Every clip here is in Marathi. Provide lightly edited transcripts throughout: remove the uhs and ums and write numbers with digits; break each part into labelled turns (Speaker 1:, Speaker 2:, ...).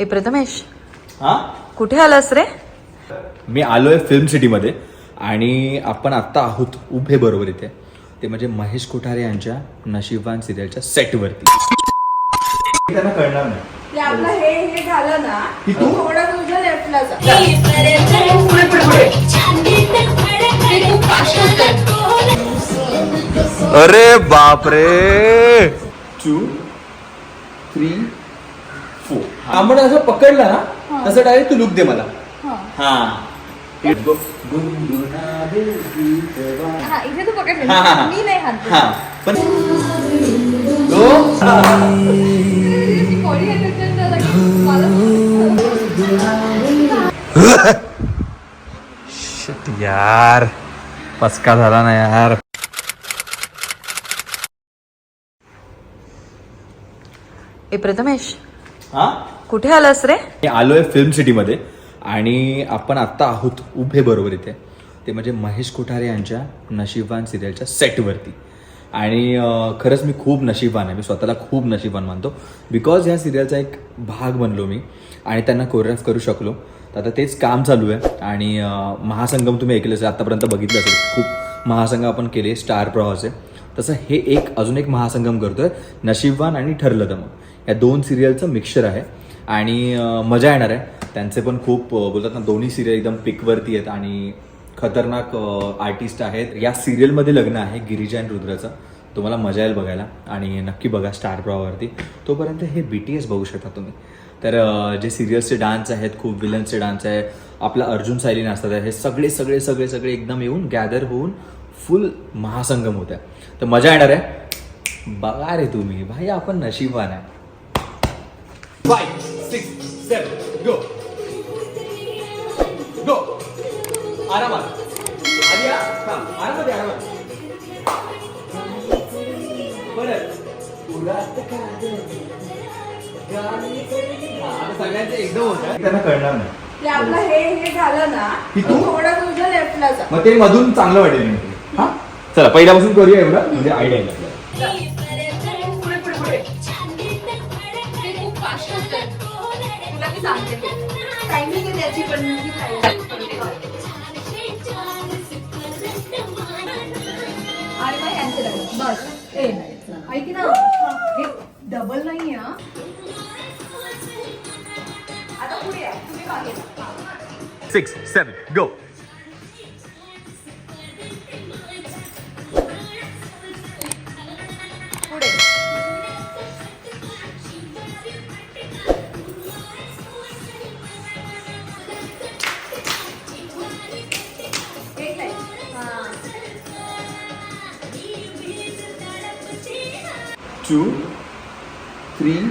Speaker 1: ए प्रथमेश,
Speaker 2: हा
Speaker 1: कुठे आलास रे?
Speaker 2: मी आलोय फिल्म सिटी मध्ये आणि आपण आता आहोत उभे बरोबर इथे. ते म्हणजे महेश कोठारे यांच्या नशीबवान सिरियलच्या सेटवरती. त्यांना कळणार नाही
Speaker 3: ते आपलं हे झालं ना
Speaker 2: की तू
Speaker 3: थोडं तुझ्या लेफ्टला जा.
Speaker 2: अरे बापरे. 2 3 4 आपण असं पकडलं ना तसं डायरेक्ट तू लुक दे मला. हा
Speaker 3: हा, इथे तू पकडले
Speaker 2: हा, हा, हा.
Speaker 3: मी नाही हात
Speaker 2: हा पण
Speaker 3: बॉडी अटॅचमेंट झाला की मला
Speaker 2: शिट यार, पचका झाला ना यार.
Speaker 1: ए प्रथमेश,
Speaker 2: हा
Speaker 1: कुठे आलास रे?
Speaker 2: मी आलोय फिल्म सिटी मध्ये आणि आपण आता आहोत उभे बरोबर इथे. ते म्हणजे महेश कोठारे यांच्या नशीबवान सिरियलच्या सेटवरती. आणि खरंच मी खूप नशीबवान आहे. मी स्वतःला खूप नशीबवान मानतो बिकॉज ह्या सिरियलचा एक भाग बनलो मी आणि त्यांना कोरिओग्राफ करू शकलो. तर आता तेच काम चालू आहे. आणि महासंगम तुम्ही ऐकलं असेल, आत्तापर्यंत बघितलं असेल, खूप महासंगम आपण केले स्टार प्रवाहाचे. तसं हे अजून एक महासंगम करतोय, नशीबवान आणि ठरलं तर मग. या 2 सिरियलचं मिक्सचर आहे आणि मजा येणार आहे. त्यांचे पण खूप बोलतात ना, दोन्ही सिरियल एकदम पिकवरती आहेत आणि खतरनाक आर्टिस्ट आहेत. या सिरियलमध्ये लग्न आहे गिरिजा आणि रुद्राचं. तुम्हाला मजा येईल बघायला आणि नक्की बघा स्टार प्रवाहावरती. तोपर्यंत हे BTS बघू शकता तुम्ही. तर जे सिरियल्सचे डान्स आहेत, खूप विलन्सचे डान्स आहे, आपला अर्जुन सायली नाचतात आहे, हे सगळे सगळे सगळे सगळे एकदम येऊन गॅदर होऊन फुल महासंगम होत्या. तर मजा येणार आहे. बघा रे तुम्ही भाई, आपण नशीबवान आहे. 5 6 7 गो गो. आरामात आलिया, आरामात आरामात. परत सगळ्यांचं एकदम होतं, त्यांना कळणार नाही.
Speaker 3: ते आपलं हे झालं ना
Speaker 2: की तू
Speaker 3: थोडं तुझ्या लेफ्टला जा.
Speaker 2: मग ते मधून चांगलं वाटेल. हा चला पहिल्यापासून करूया एवढं, म्हणजे आयडिया येईल.
Speaker 3: पुढे पुढे पुढे ते खूप फास्ट होतं. तुला मी सांगते टायमिंग आहे त्याची पण मी आणि मग यांचे डबल बस. ए ऐक ना, हे डबल नाही हा. आता पुढे आहे, तुम्ही मागे जा.
Speaker 2: 6 7 गो.
Speaker 3: पुढे एक नाही. हा
Speaker 2: 2 3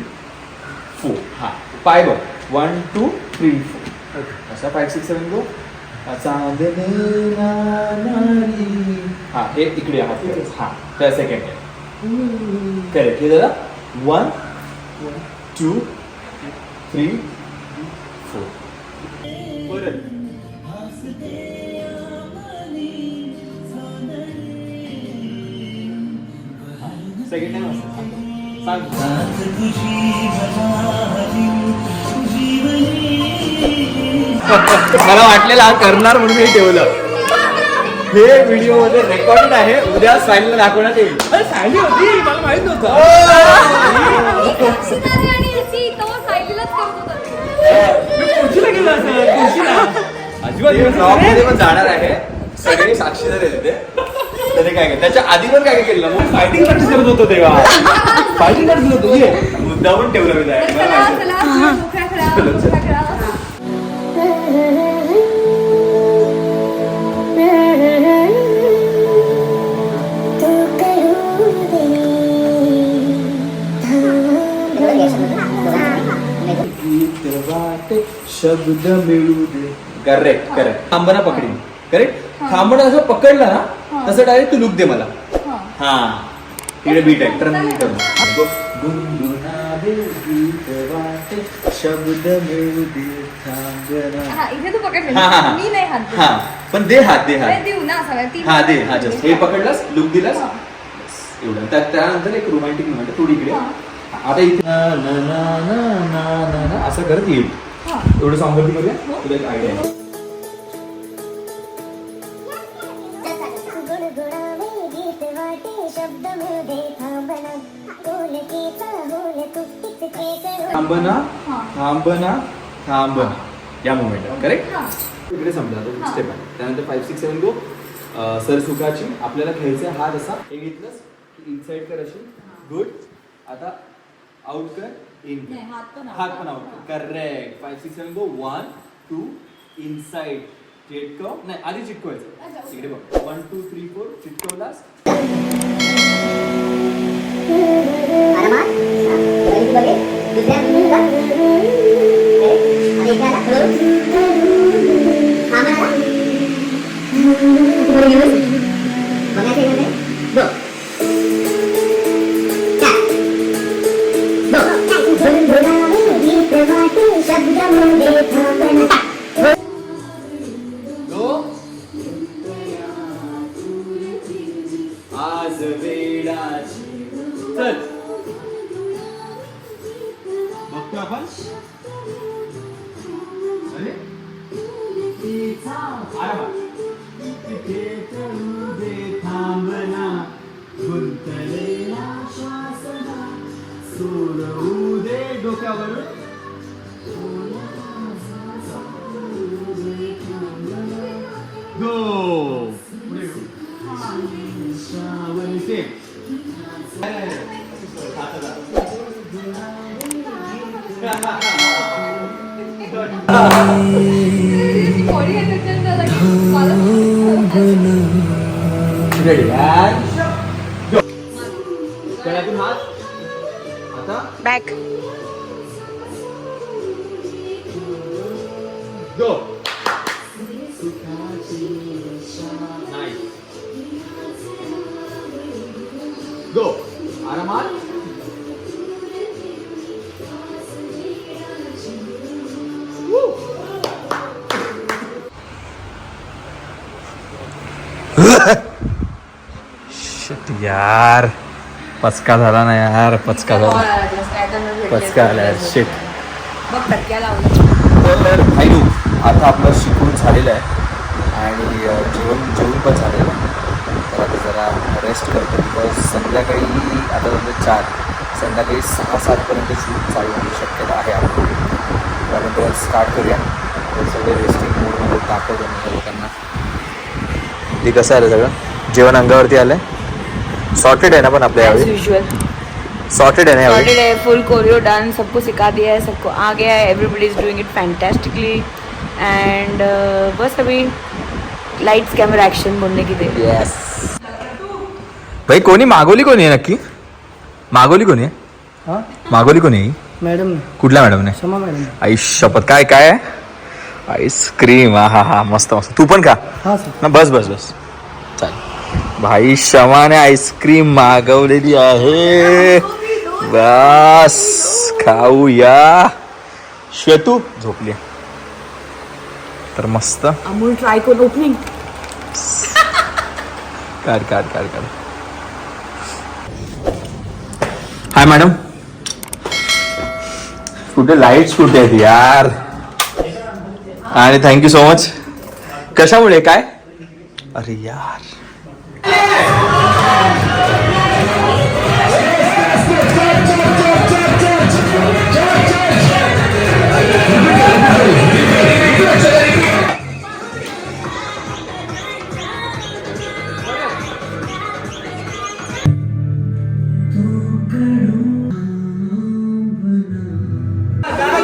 Speaker 2: 4 हा पाय बघ. 1 2 3 4 असा 5 6 7 गो. चांदणे नारी. हा हे इकडे आहात. हा त्या सेकंड आहे करेक्ट. हे जरा 1 2 3 4 परत. सेकंड टाइम असतं. मला वाटलेलं हा करणार म्हणून मी ठेवलं. हे व्हिडिओ मध्ये रेकॉर्डेड आहे, उद्या सायलीला दाखवण्यात येईल. सायली होती, मला माहित नव्हतं. ब्लॉग मध्ये पण जाणार आहे, सगळे साक्षीदार आहे तिथे. त्याने काय त्याच्या आधी पण काय केलं, मग फायटिंग प्रॅक्टिस करत होतो तेव्हा. फायटिंग प्रॅक्टिस होतो, मुद्दा पण ठेवला मी शब्द मिळू दे. Correct correct. थांबणा पकडी. करेक्ट. थांबणं असं पकडलं ना तसं डायरेक्ट तू लुक दे मला. हा इकडे बीट आहे, टर्न करून शब्द मिळू दे.
Speaker 3: इथे तू पकडले मी नाही हात.
Speaker 2: हा पण दे हात, दे हात.
Speaker 3: देऊ ना सगळ्या.
Speaker 2: हा दे. हा जस्ट हे पकडलास, लुक दिलास एवढं. त्यानंतर एक रोमॅन्टिक मोमेंट थोडी इकडे. आता इथे ना ना ना ना ना ना ना असं करत येईल. एवढं सॉंग वरती करूया. तुला एक आयडिया आहे. थांबना थांबना थांबना या मुवमेंट करेक्ट. इकडे समजा आता स्टेप आहे. त्यानंतर 5 6 7 गो. सर सुखाची आपल्याला खेळायचं हात असा हे घेतलंस की इनसाइड कर अशी. गुड. आता आउट कर इन कर. हात पण आउट कर. करेक्ट. 5 6 7 गो. 1 2 इनसाइड चिटकव. नाही आधी चिटकवायचं. इकडे बघ 1 2 3 4 चिटकवलास. आज वेळाची चल बघतो आपण. अरे आरामात. तिथे चढू दे थांबना गुंतलेला श्वासना सोडवू दे डोक्यावरून. गो पुढे गो. शावरीचे रेडी and go. गळ्यातून हात. आता
Speaker 1: बॅक.
Speaker 2: गो. गो. आरामात. शिट यार पचका झाला ना यार. पचका झाला. पचका आला यार. शिट. तर भाईनू आता आपलं शिकून झालेलं आहे आणि जेवण पण झालेलं आहे. तर आता जरा रेस्ट करतो बिकॉज संध्याकाळी आता जवळ 4 संध्याकाळी 6-7 शूट चालू होण्याची शक्यता आहे आपण. त्यानंतर स्टार्ट करूया. तर सगळे रेस्टिंग मोडमध्ये दाखवतो मी लोकांना. हे कसं आलं सगळं जेवण अंगावरती आलंय. सॉर्टेड आहे ना पण आपल्या यावेळी
Speaker 1: यूजुअल
Speaker 2: सॉर्टेड आहे ना यावेळी.
Speaker 1: सॉर्टेड है. Full choreo done. सबको सिखा दिया है. सबको आ गया है. Everybody is doing it fantastically and बस अभी लाइट्स कैमरा एक्शन बोलने की देर.
Speaker 2: येस. भाई कोणी मागवली कोणी आहे नक्की. मागवली कोणी आहे. मागवली कोणी आहे.
Speaker 4: मॅडम
Speaker 2: कुठल्या मॅडमने.
Speaker 4: क्षमा मॅडम.
Speaker 2: आई शपथ. काय काय आहे. आईस्क्रीम. हा हा हा मस्त मस्त. तू पण खा
Speaker 4: हां सर.
Speaker 2: ना. बस बस बस चालेल. भाई शमाने आईस्क्रीम मागवलेली आहे. बस खाऊया. श्वेतू झोपली तर मस्त.
Speaker 1: अमूल ट्राय करून ओपनिंग.
Speaker 2: काढ काढ काढ काढ. हाय मॅडम. कुठे लाईट्स कुठे आहेत यार. आणि थँक्यू सो मच. कशामुळे काय. अरे यार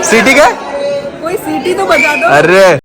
Speaker 2: सिटी काय.
Speaker 1: कोई सीटी तो बजा दो.
Speaker 2: अरे